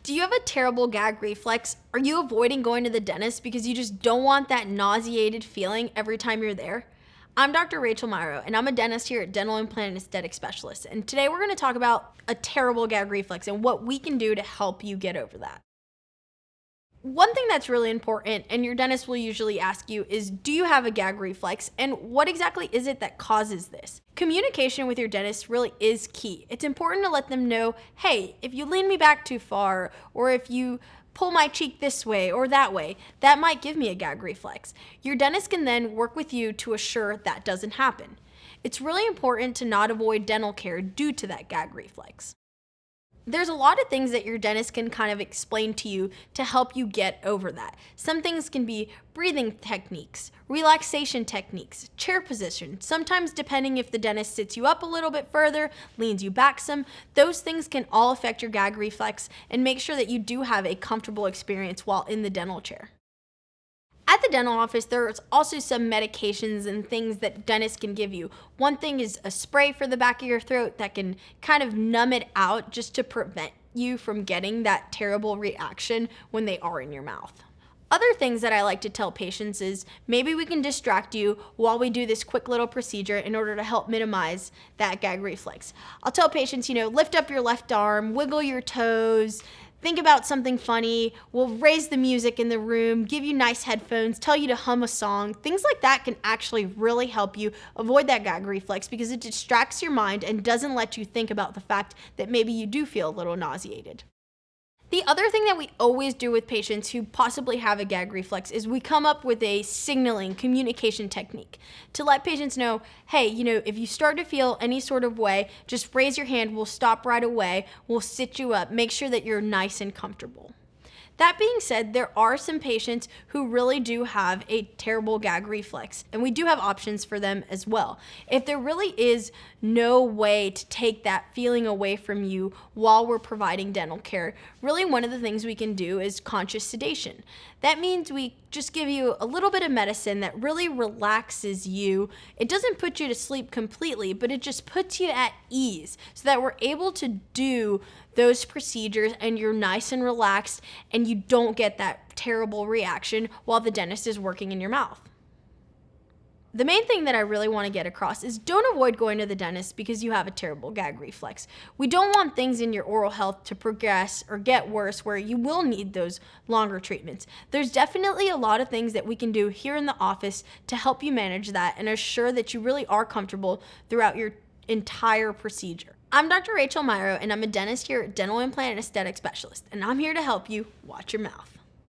Do you have a terrible gag reflex? Are you avoiding going to the dentist because you just don't want that nauseated feeling every time you're there? I'm Dr. Rachel Miro, and I'm a dentist here at Dental Implant and Aesthetic Specialists. And today we're going to talk about a terrible gag reflex and what we can do to help you get over that. One thing that's really important, and your dentist will usually ask you, is do you have a gag reflex and what exactly is it that causes this? Communication with your dentist really is key. It's important to let them know, hey, if you lean me back too far, or if you pull my cheek this way or that way, that might give me a gag reflex. Your dentist can then work with you to assure that doesn't happen. It's really important to not avoid dental care due to that gag reflex. There's a lot of things that your dentist can kind of explain to you to help you get over that. Some things can be breathing techniques, relaxation techniques, chair position. Sometimes depending if the dentist sits you up a little bit further, leans you back some, those things can all affect your gag reflex and make sure that you do have a comfortable experience while in the dental chair. At the dental office, there's also some medications and things that dentists can give you. One thing is a spray for the back of your throat that can kind of numb it out just to prevent you from getting that terrible reaction when they are in your mouth. Other things that I like to tell patients is maybe we can distract you while we do this quick little procedure in order to help minimize that gag reflex. I'll tell patients, lift up your left arm, wiggle your toes, think about something funny, we'll raise the music in the room, give you nice headphones, tell you to hum a song. Things like that can actually really help you avoid that gag reflex because it distracts your mind and doesn't let you think about the fact that maybe you do feel a little nauseated. The other thing that we always do with patients who possibly have a gag reflex is we come up with a signaling communication technique to let patients know, hey, if you start to feel any sort of way, just raise your hand, we'll stop right away, we'll sit you up, make sure that you're nice and comfortable. That being said, there are some patients who really do have a terrible gag reflex, and we do have options for them as well. If there really is no way to take that feeling away from you while we're providing dental care, really one of the things we can do is conscious sedation. That means we just give you a little bit of medicine that really relaxes you. It doesn't put you to sleep completely, but it just puts you at ease so that we're able to do those procedures and you're nice and relaxed and you don't get that terrible reaction while the dentist is working in your mouth. The main thing that I really want to get across is don't avoid going to the dentist because you have a terrible gag reflex. We don't want things in your oral health to progress or get worse where you will need those longer treatments. There's definitely a lot of things that we can do here in the office to help you manage that and assure that you really are comfortable throughout your entire procedure. I'm Dr. Rachel Miro, and I'm a dentist here at Dental Implant and Aesthetic Specialists, and I'm here to help you watch your mouth.